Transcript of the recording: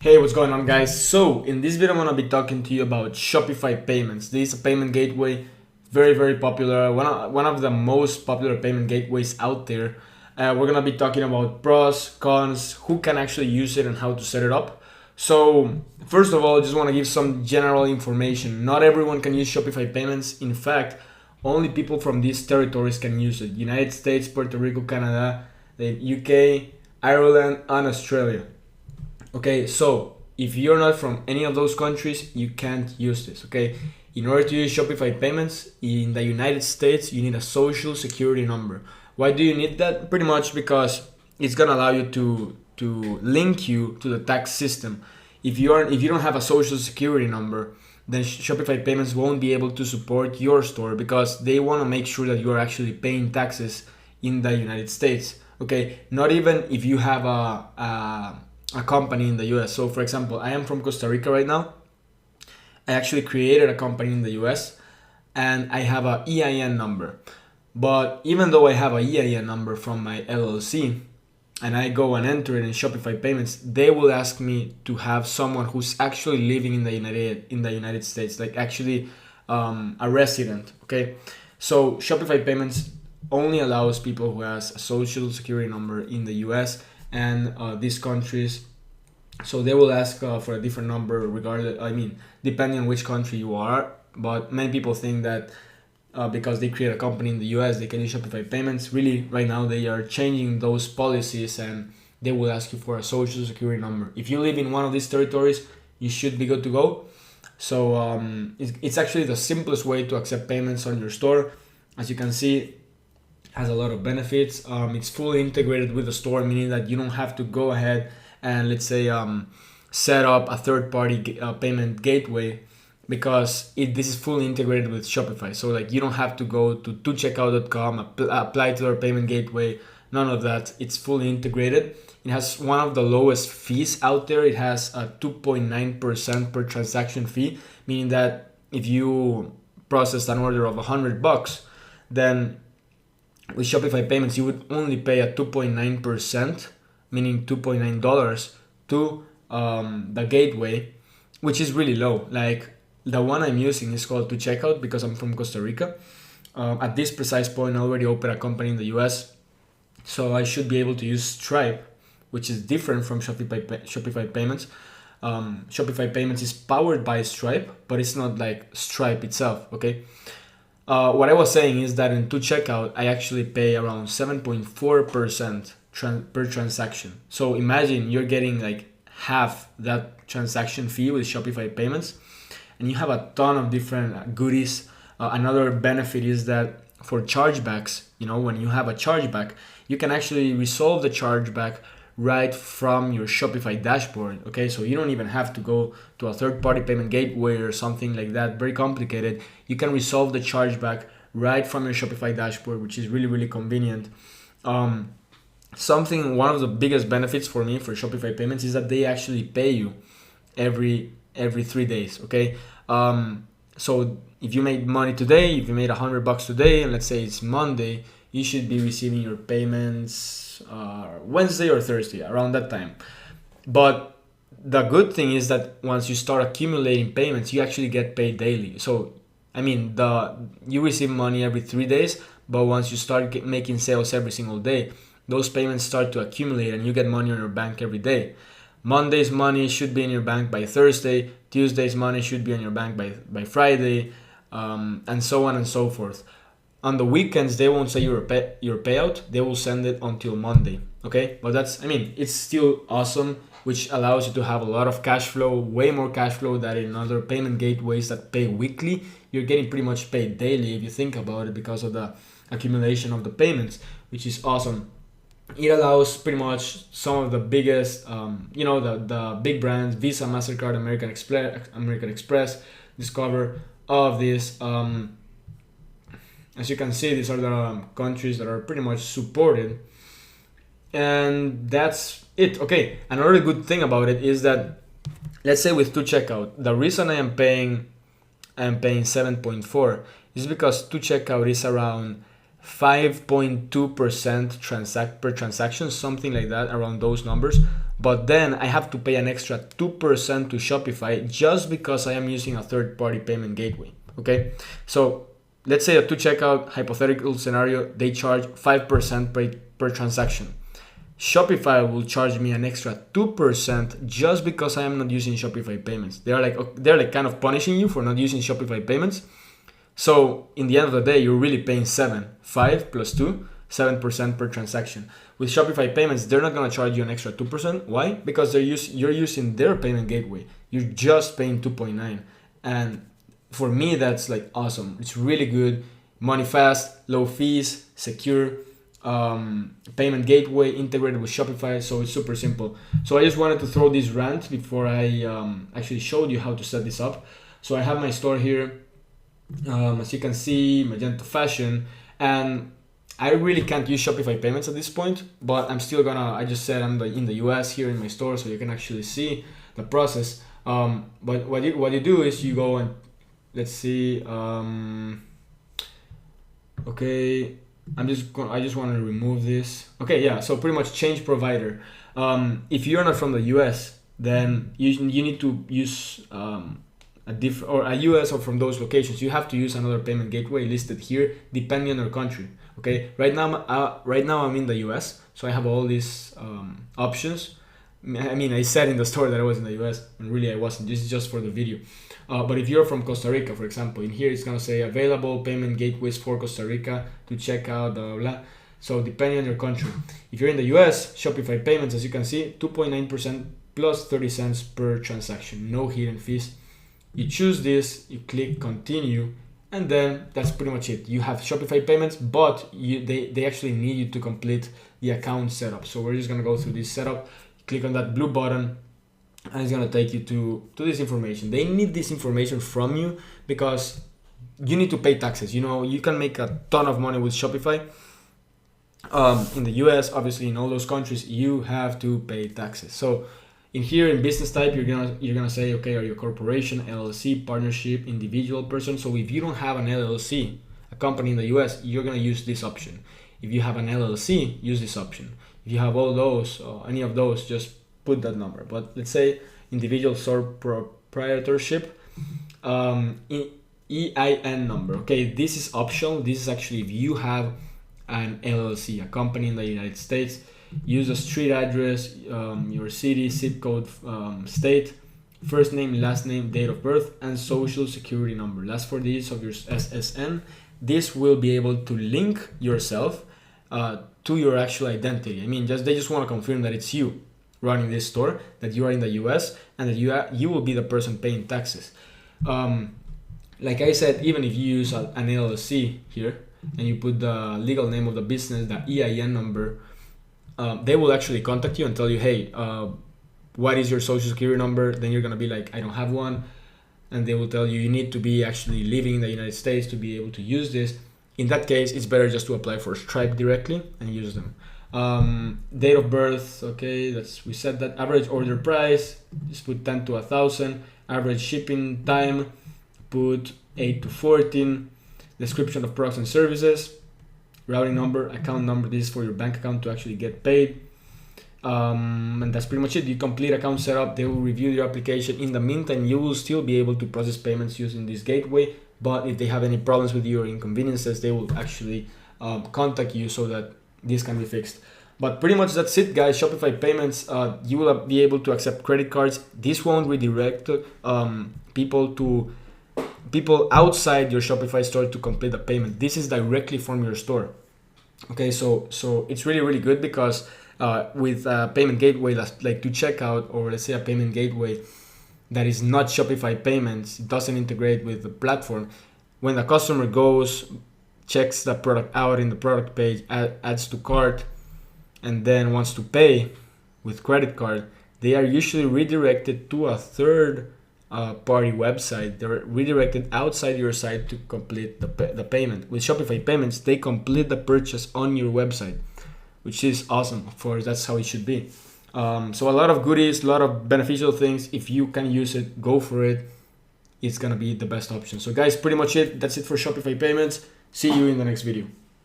Hey, what's going on, guys? So in this video I'm gonna be talking to you about Shopify Payments. This is a payment gateway, very popular, one of the most popular payment gateways out there. We're gonna be talking about pros, cons, who can actually use it and how to set it up. So first of all, I just want to give some general information. Not everyone can use Shopify Payments. In fact, only people from these territories can use it: United States, Puerto Rico, Canada, the UK, Ireland, and Australia. Okay, so if you're not from any of those countries, you can't use this. Okay, in order to use Shopify Payments in the United States, you need a social security number. Why do you need that? Pretty much because it's gonna allow you to link you to the tax system. If you don't have a social security number, then Shopify Payments won't be able to support your store because they want to make sure that you're actually paying taxes in the United States. Okay, not even if you have a company in the US. So for example, I am from Costa Rica right now. I actually created a company in the US and I have a EIN number. But even though I have a EIN number from my LLC and I go and enter it in Shopify Payments, they will ask me to have someone who's actually living in the United States, like actually a resident. Okay, so Shopify Payments only allows people who has a social security number in the US and these countries. So they will ask for a different number regardless, depending on which country you are. But many people think that because they create a company in the US, they can use Shopify Payments. Really, right now they are changing those policies and they will ask you for a social security number. If you live in one of these territories, you should be good to go. So it's actually the simplest way to accept payments on your store. As you can see, has a lot of benefits. It's fully integrated with the store, meaning that you don't have to go ahead and, let's say, set up a third-party payment gateway, because this is fully integrated with Shopify. So like you don't have to go to checkout.com, apply to their payment gateway, none of that. It's fully integrated. It has one of the lowest fees out there. It has a 2.9% per transaction fee, meaning that if you processed an order of $100, then with Shopify Payments, you would only pay a 2.9%, meaning $2.9 to the gateway, which is really low. Like the one I'm using is called To Checkout because I'm from Costa Rica. At this precise point, I already opened a company in the US, so I should be able to use Stripe, which is different from Shopify Payments. Shopify Payments is powered by Stripe, but it's not like Stripe itself. Okay. What I was saying is that in To Checkout, I actually pay around 7.4% per transaction. So imagine you're getting like half that transaction fee with Shopify Payments, and you have a ton of different goodies. Another benefit is that for chargebacks, when you have a chargeback, you can actually resolve the chargeback right from your Shopify dashboard. Okay, so you don't even have to go to a third-party payment gateway or something like that, very complicated. You can resolve the chargeback right from your Shopify dashboard, which is really convenient. One of the biggest benefits for me for Shopify Payments is that they actually pay you every 3 days. Okay, so if you made money today, if you made $100 today, and let's say it's Monday, you should be receiving your payments Wednesday or Thursday, around that time. But the good thing is that once you start accumulating payments, you actually get paid daily. So you receive money every 3 days, but once you start making sales every single day, those payments start to accumulate and you get money on your bank every day. Monday's money should be in your bank by Thursday. Tuesday's money should be on your bank by Friday, and so on and so forth. On the weekends, they won't say your payout. They will send it until Monday. Okay, but it's still awesome, which allows you to have a lot of cash flow, way more cash flow than in other payment gateways that pay weekly. You're getting pretty much paid daily if you think about it, because of the accumulation of the payments, which is awesome. It allows pretty much some of the biggest, the big brands, Visa, MasterCard, American Express, Discover, all of this. As you can see, these are the countries that are pretty much supported. And that's it. Okay, another good thing about it is that, let's say with To Checkout, the reason I am paying 7.4 is because To Checkout is around 5.2% per transaction, something like that, around those numbers. But then I have to pay an extra 2% to Shopify just because I am using a third-party payment gateway. Okay, so let's say a 2-checkout hypothetical scenario, they charge 5% per transaction. Shopify will charge me an extra 2% just because I am not using Shopify Payments. They're like kind of punishing you for not using Shopify Payments. So in the end of the day, you're really paying 5 plus 2, 7% per transaction. With Shopify Payments, they're not going to charge you an extra 2%. Why? Because you're using their payment gateway. You're just paying 2.9. And for me, that's like awesome. It's really good. Money fast, low fees, secure, payment gateway integrated with Shopify. So it's super simple. So I just wanted to throw this rant before I actually showed you how to set this up. So I have my store here. As you can see, Magento Fashion, and I really can't use Shopify Payments at this point, but I'm still gonna, I just said I'm in the US here in my store, so you can actually see the process. But what you do is you go and, let's see, okay, I just want to remove this. Okay, yeah, so pretty much change provider. If you're not from the US, then you need to use a US or from those locations. You have to use another payment gateway listed here, depending on your country. Okay, right now I'm in the US, so I have all these options. I mean, I said in the store that I was in the US, and really I wasn't. This is just for the video. But if you're from Costa Rica, for example, in here it's gonna say available payment gateways for Costa Rica to check out, blah, blah, blah. So depending on your country. If you're in the US, Shopify Payments, as you can see, 2.9% plus 30 cents per transaction, no hidden fees. You choose this, you click continue, and then that's pretty much it. You have Shopify Payments, but they actually need you to complete the account setup. So we're just gonna go through this setup. Click on that blue button, and it's gonna take you to this information. They need this information from you because you need to pay taxes. You know, you can make a ton of money with Shopify. In the US, obviously, in all those countries, you have to pay taxes. So in here, in business type, you're gonna say, okay, are you a corporation, LLC, partnership, individual person? So if you don't have an LLC, a company in the US, you're gonna use this option. If you have an LLC, use this option. If you have all those, or any of those, just put that number. But let's say individual sole proprietorship, EIN number. Okay, this is optional. This is actually if you have an LLC, a company in the United States. Use a street address, your city, zip code, state, first name, last name, date of birth, and social security number. Last 4 digits of your SSN. This will be able to link yourself to your actual identity. I mean, they just want to confirm that it's you running this store, that you are in the US, and that you will be the person paying taxes. Like I said, even if you use an LLC here and you put the legal name of the business, the EIN number, they will actually contact you and tell you, hey, what is your social security number? Then you're gonna be like, I don't have one. And they will tell you need to be actually living in the United States to be able to use this. In that case, it's better just to apply for Stripe directly and use them. Date of birth, okay, we said that. Average order price, just put 10 to 1,000. Average shipping time, put 8 to 14. Description of products and services. Routing number, account number, this is for your bank account to actually get paid. And that's pretty much it. You complete account setup, they will review your application. In the meantime, you will still be able to process payments using this gateway, but if they have any problems with you or inconveniences, they will actually contact you so that this can be fixed. But pretty much that's it, guys. Shopify Payments, you will be able to accept credit cards. This won't redirect people outside your Shopify store to complete the payment. This is directly from your store. Okay, so it's really, really good because with a payment gateway like 2Checkout, or let's say a payment gateway that is not Shopify Payments, it doesn't integrate with the platform. When the customer goes, checks the product out in the product page, adds to cart, and then wants to pay with credit card, they are usually redirected to a third party website. They're redirected outside your site to complete the payment. With Shopify Payments, they complete the purchase on your website, which is awesome. Of course, that's how it should be. So a lot of goodies, a lot of beneficial things. If you can use it, go for it. It's gonna be the best option. So guys, pretty much it. That's it for Shopify Payments. See you in the next video.